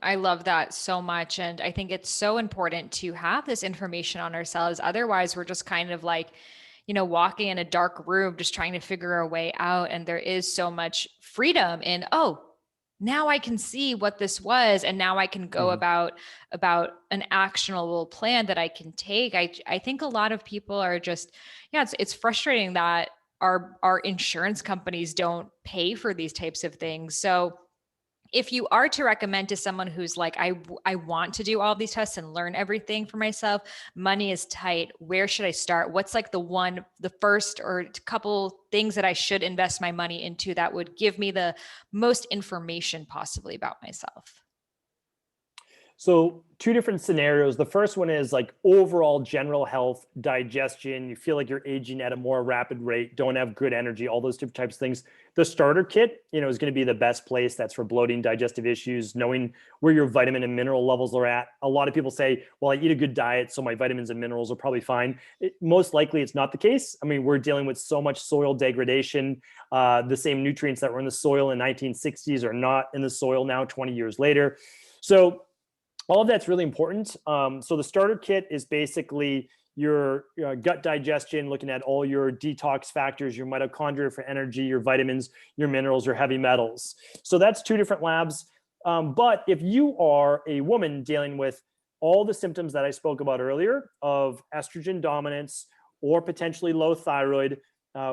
I love that so much. And I think it's so important to have this information on ourselves. Otherwise, we're just kind of like, walking in a dark room, just trying to figure our way out. And there is so much freedom in, oh, now I can see what this was. And now I can go about an actionable plan that I can take. I think a lot of people are just, it's frustrating that our insurance companies don't pay for these types of things. So if you are to recommend to someone who's like, I want to do all these tests and learn everything for myself, money is tight, where should I start? What's like the first or couple things that I should invest my money into that would give me the most information possibly about myself? So two different scenarios. The first one is like overall general health, digestion. You feel like you're aging at a more rapid rate, don't have good energy, all those different types of things. The starter kit, is going to be the best place. That's for bloating, digestive issues, knowing where your vitamin and mineral levels are at. A lot of people say, well, I eat a good diet, so my vitamins and minerals are probably fine. Most likely it's not the case. I mean, we're dealing with so much soil degradation. The same nutrients that were in the soil in 1960s are not in the soil now, 20 years later. So all of that's really important. So the starter kit is basically your gut digestion, looking at all your detox factors, your mitochondria for energy, your vitamins, your minerals, your heavy metals. So that's two different labs. But if you are a woman dealing with all the symptoms that I spoke about earlier of estrogen dominance or potentially low thyroid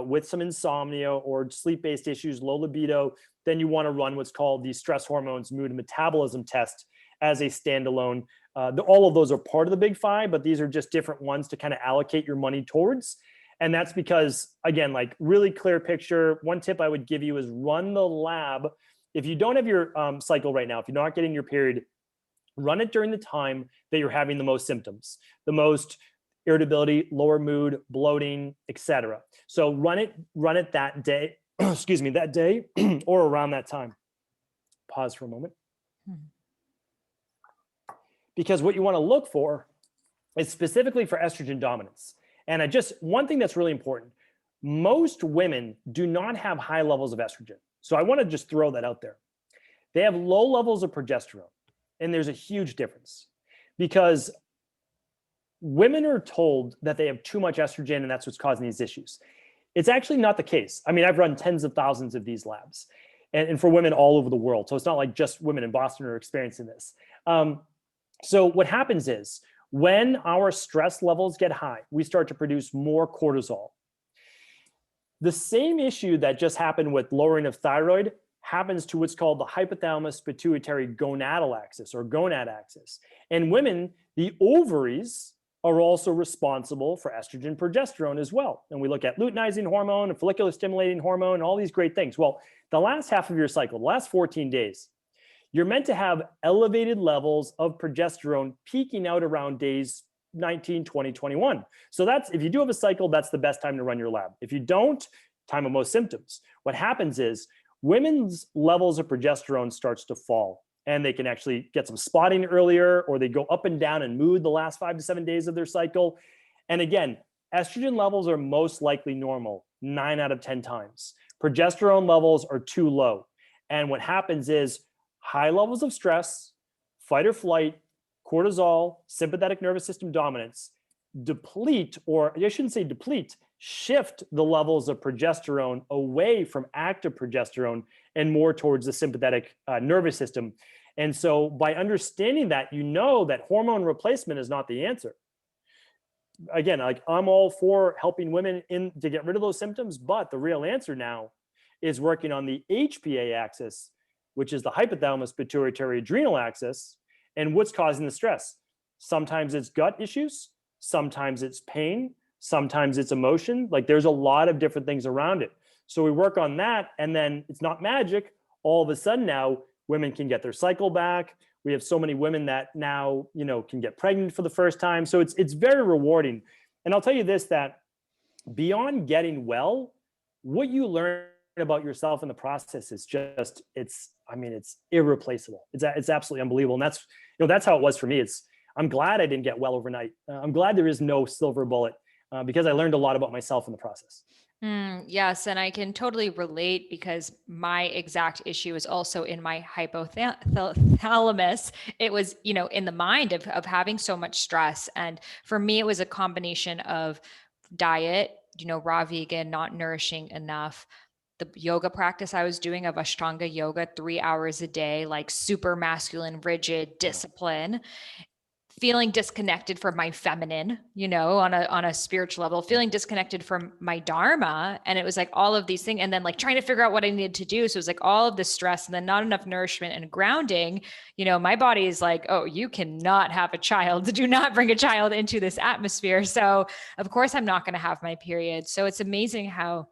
with some insomnia or sleep-based issues, low libido, then you want to run what's called the stress hormones mood and metabolism test as a standalone. All of those are part of the big five, but these are just different ones to kind of allocate your money towards. And that's because, again, like really clear picture. One tip I would give you is run the lab. If you don't have your cycle right now, if you're not getting your period, run it during the time that you're having the most symptoms, the most irritability, lower mood, bloating, etc. So run it that day, excuse me, that day or around that time. Pause for a moment. Because what you want to look for is specifically for estrogen dominance. And one thing that's really important, most women do not have high levels of estrogen. So I want to just throw that out there. They have low levels of progesterone. And there's a huge difference because women are told that they have too much estrogen and that's what's causing these issues. It's actually not the case. I mean, I've run tens of thousands of these labs and for women all over the world. So it's not like just women in Boston are experiencing this. So what happens is when our stress levels get high, we start to produce more cortisol. The same issue that just happened with lowering of thyroid happens to what's called the hypothalamus pituitary gonadal axis or gonad axis. And women, the ovaries are also responsible for estrogen progesterone as well. And we look at luteinizing hormone and follicular stimulating hormone and all these great things. Well, the last half of your cycle, the last 14 days, you're meant to have elevated levels of progesterone peaking out around days 19, 20, 21. So that's, if you do have a cycle, that's the best time to run your lab. If you don't, time of most symptoms. What happens is women's levels of progesterone starts to fall and they can actually get some spotting earlier, or they go up and down in mood the last 5 to 7 days of their cycle. And again, estrogen levels are most likely normal 9 out of 10 times. Progesterone levels are too low. And what happens is high levels of stress, fight or flight, cortisol, sympathetic nervous system dominance, deplete, or I shouldn't say deplete, shift the levels of progesterone away from active progesterone and more towards the sympathetic nervous system. And so by understanding that, you know that hormone replacement is not the answer. Again, like I'm all for helping women to get rid of those symptoms, but the real answer now is working on the HPA axis, which is the hypothalamus pituitary adrenal axis, and what's causing the stress. Sometimes it's gut issues, sometimes it's pain, sometimes it's emotion. Like there's a lot of different things around it. So we work on that, and then it's not magic. All of a sudden now women can get their cycle back. We have so many women that now, can get pregnant for the first time. So it's very rewarding. And I'll tell you this, that beyond getting well, what you learn about yourself in the process is just, it's irreplaceable. It's absolutely unbelievable. And that's how it was for me. I'm glad I didn't get well overnight. I'm glad there is no silver bullet because I learned a lot about myself in the process. Yes, and I can totally relate because my exact issue is also in my hypothalamus. It was, in the mind of having so much stress. And for me, it was a combination of diet, raw vegan, not nourishing enough. The yoga practice I was doing of Ashtanga yoga, 3 hours a day, like super masculine, rigid discipline. feeling disconnected from my feminine, on a spiritual level, feeling disconnected from my dharma. And it was like all of these things. And then like trying to figure out what I needed to do. So it was like all of the stress and then not enough nourishment and grounding. My body is like, oh, you cannot have a child. Do not bring a child into this atmosphere. So of course I'm not going to have my period. So it's amazing how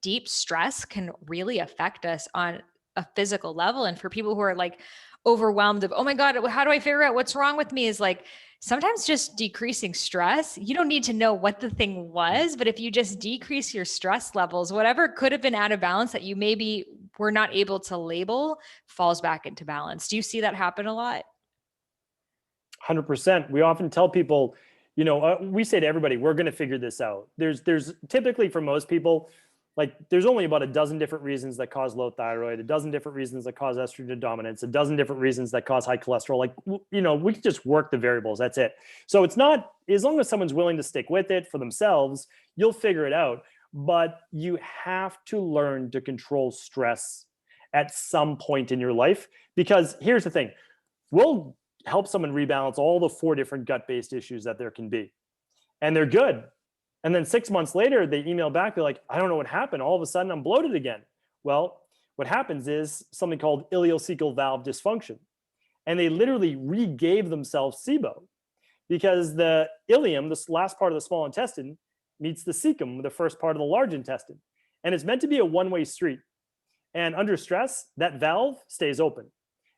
deep stress can really affect us on a physical level. And for people who are like overwhelmed of, oh my God, how do I figure out what's wrong with me? Is like sometimes just decreasing stress. You don't need to know what the thing was, but if you just decrease your stress levels, whatever could have been out of balance that you maybe were not able to label falls back into balance. Do you see that happen a lot? 100%. We often tell people, we say to everybody, we're going to figure this out. There's typically for most people, like there's only about a dozen different reasons that cause low thyroid, a dozen different reasons that cause estrogen dominance, a dozen different reasons that cause high cholesterol. Like, we can just work the variables. That's it. So it's not, as long as someone's willing to stick with it for themselves, you'll figure it out. But you have to learn to control stress at some point in your life, because here's the thing. We'll help someone rebalance all the 4 different gut-based issues that there can be. And they're good. And then 6 months later, they email back, they're like, I don't know what happened. All of a sudden, I'm bloated again. Well, what happens is something called ileocecal valve dysfunction. And they literally regave themselves SIBO, because the ileum, this last part of the small intestine, meets the cecum, the first part of the large intestine. And it's meant to be a one-way street. And under stress, that valve stays open.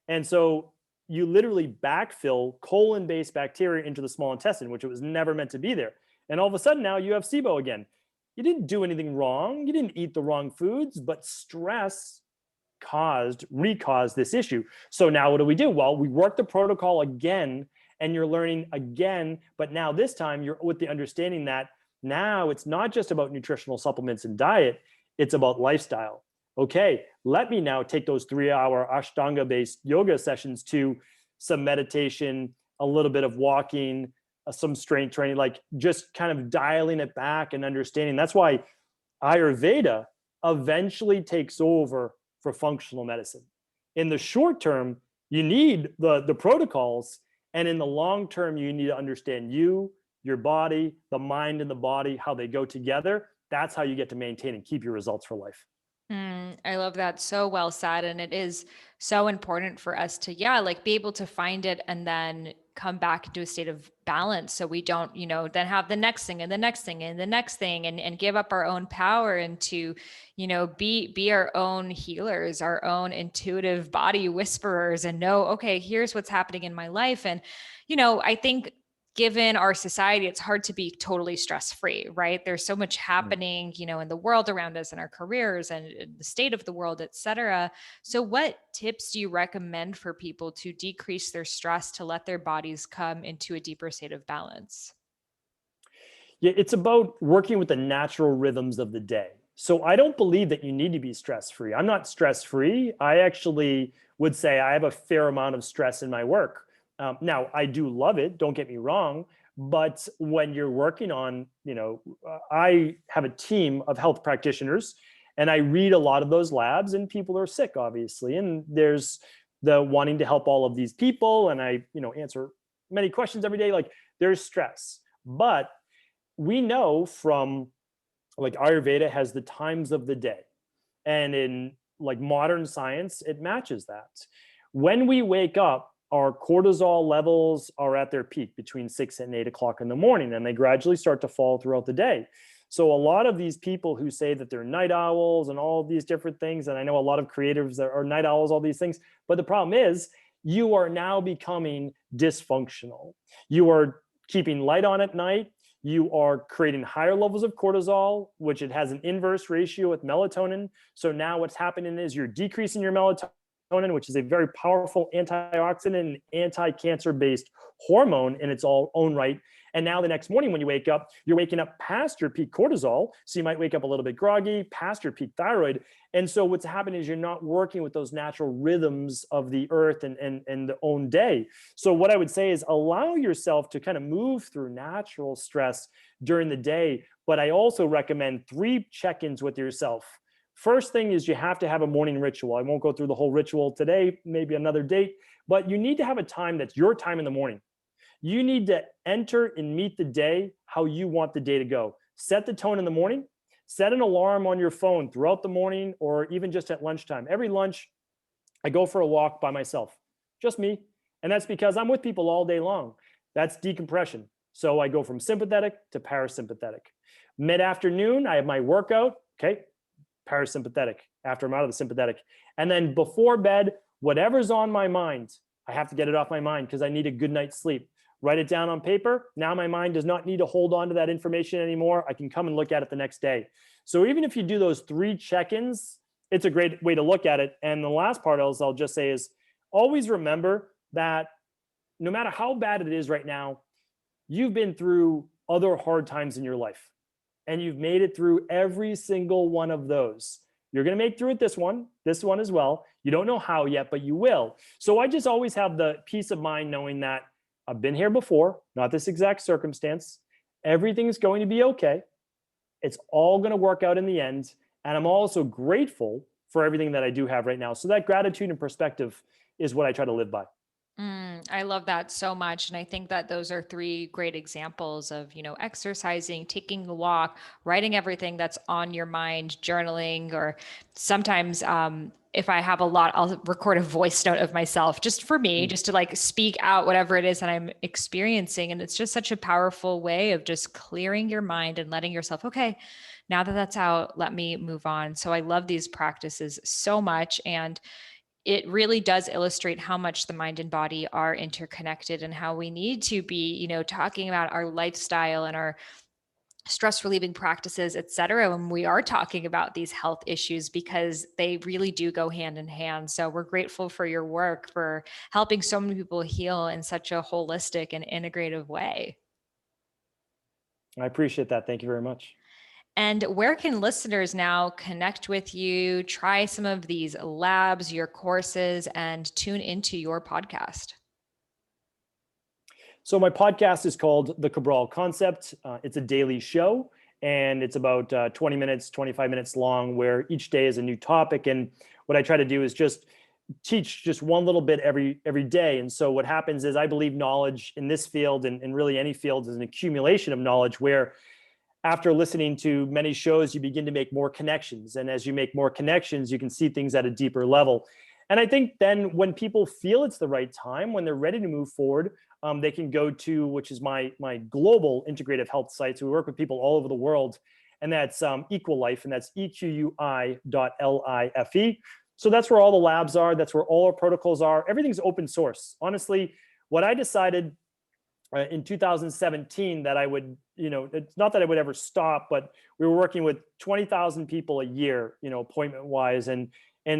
And so you literally backfill colon-based bacteria into the small intestine, which it was never meant to be there. And all of a sudden now you have SIBO again. You didn't do anything wrong. You didn't eat the wrong foods, but stress recaused this issue. So now what do? Well, we work the protocol again, and you're learning again, but now this time you're with the understanding that now it's not just about nutritional supplements and diet, it's about lifestyle. Okay, let me now take those 3-hour Ashtanga-based yoga sessions to some meditation, a little bit of walking, some strength training, like just kind of dialing it back and understanding. That's why Ayurveda eventually takes over for functional medicine. In the short term, you need the protocols, and in the long term, you need to understand you, your body, the mind and the body, how they go together. That's how you get to maintain and keep your results for life. I love that. So well said. And it is so important for us to, like be able to find it and then come back into a state of balance. So we don't, then have the next thing and the next thing and the next thing and give up our own power and to, be our own healers, our own intuitive body whisperers and know, okay, here's what's happening in my life. And, I think given our society, it's hard to be totally stress-free, right? There's so much happening, in the world around us and our careers and the state of the world, et cetera. So what tips do you recommend for people to decrease their stress, to let their bodies come into a deeper state of balance? Yeah, it's about working with the natural rhythms of the day. So I don't believe that you need to be stress-free. I'm not stress-free. I actually would say I have a fair amount of stress in my work. Now, I do love it, don't get me wrong, but when you're working on, I have a team of health practitioners, and I read a lot of those labs, and people are sick, obviously. And there's the wanting to help all of these people, and I, answer many questions every day. Like, there's stress. But we know from, like, Ayurveda has the times of the day. And in like modern science, it matches that. When we wake up, our cortisol levels are at their peak between 6 and 8 o'clock in the morning, and they gradually start to fall throughout the day. So a lot of these people who say that they're night owls and all of these different things, and I know a lot of creatives that are night owls, all these things, but the problem is you are now becoming dysfunctional. You are keeping light on at night. You are creating higher levels of cortisol, which it has an inverse ratio with melatonin. So now what's happening is you're decreasing your melatonin, which is a very powerful antioxidant and anti-cancer based hormone in its own right. And now the next morning when you wake up, you're waking up past your peak cortisol. So you might wake up a little bit groggy, past your peak thyroid. And so what's happening is you're not working with those natural rhythms of the earth and the own day. So what I would say is allow yourself to kind of move through natural stress during the day. But I also recommend 3 check-ins with yourself. First thing is you have to have a morning ritual. I won't go through the whole ritual today, maybe another date, but you need to have a time that's your time in the morning. You need to enter and meet the day how you want the day to go. Set the tone in the morning, set an alarm on your phone throughout the morning or even just at lunchtime. Every lunch, I go for a walk by myself, just me. And that's because I'm with people all day long. That's decompression. So I go from sympathetic to parasympathetic. Mid afternoon, I have my workout. Okay, parasympathetic after I'm out of the sympathetic. And then before bed, whatever's on my mind, I have to get it off my mind because I need a good night's sleep. Write it down on paper. Now my mind does not need to hold on to that information anymore. I can come and look at it the next day. So even if you do those 3 check-ins, it's a great way to look at it. And the last part I'll just say is always remember that no matter how bad it is right now, you've been through other hard times in your life and you've made it through every single one of those. You're going to make through it this one as well. You don't know how yet, but you will. So I just always have the peace of mind knowing that I've been here before, not this exact circumstance. Everything's going to be okay. It's all going to work out in the end. And I'm also grateful for everything that I do have right now. So that gratitude and perspective is what I try to live by. I love that so much. And I think that those are 3 great examples of, exercising, taking a walk, writing everything that's on your mind, journaling, or sometimes, if I have a lot, I'll record a voice note of myself just for me, just to like speak out whatever it is that I'm experiencing. And it's just such a powerful way of just clearing your mind and letting yourself, okay, now that that's out, let me move on. So I love these practices so much. And it really does illustrate how much the mind and body are interconnected and how we need to be, talking about our lifestyle and our stress relieving practices, et cetera, when we are talking about these health issues, because they really do go hand in hand. So we're grateful for your work, for helping so many people heal in such a holistic and integrative way. I appreciate that. Thank you very much. And where can listeners now connect with you, try some of these labs, your courses, and tune into your podcast? So my podcast is called The Cabral Concept. It's a daily show and it's about 20 minutes, 25 minutes long, where each day is a new topic. And what I try to do is just teach just one little bit every day. And so what happens is I believe knowledge in this field and really any field is an accumulation of knowledge where after listening to many shows, you begin to make more connections. And as you make more connections, you can see things at a deeper level. And I think then when people feel it's the right time, when they're ready to move forward, they can go to, which is my global integrative health site. So we work with people all over the world. And that's Equal Life, and that's EQUI.life. So that's where all the labs are. That's where all our protocols are. Everything's open source. Honestly, what I decided in 2017 that I would, it's not that I would ever stop, but we were working with 20,000 people a year, appointment wise. And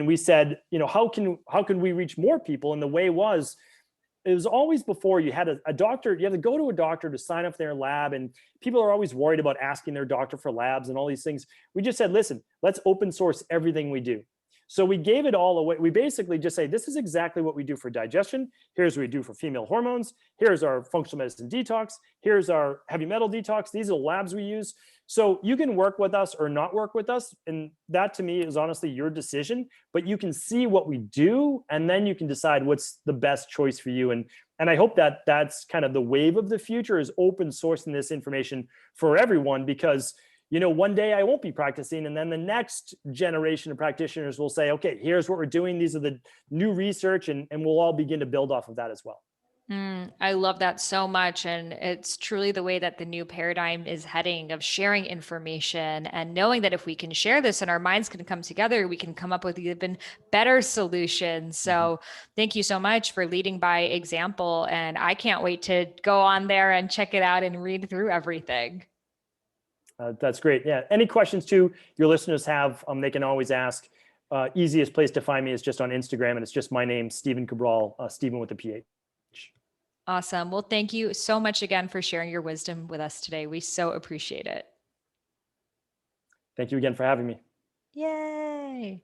we said, how can we reach more people? And the way was, it was always before you had a doctor, you have to go to a doctor to sign up their lab. And people are always worried about asking their doctor for labs and all these things. We just said, listen, let's open source everything we do. So we gave it all away. We basically just say, this is exactly what we do for digestion. Here's what we do for female hormones. Here's our functional medicine detox. Here's our heavy metal detox. These are the labs we use. So you can work with us or not work with us. And that to me is honestly your decision, but you can see what we do and then you can decide what's the best choice for you. And I hope that that's kind of the wave of the future, is open sourcing this information for everyone, because one day I won't be practicing. And then the next generation of practitioners will say, okay, here's what we're doing. These are the new research, and we'll all begin to build off of that as well. I love that so much. And it's truly the way that the new paradigm is heading, of sharing information and knowing that if we can share this and our minds can come together, we can come up with even better solutions. So thank you so much for leading by example. And I can't wait to go on there and check it out and read through everything. That's great. Yeah. Any questions too your listeners have, they can always ask. Easiest place to find me is just on Instagram, and it's just my name, Stephen Cabral, Stephen with a PH. Awesome. Well, thank you so much again for sharing your wisdom with us today. We so appreciate it. Thank you again for having me. Yay.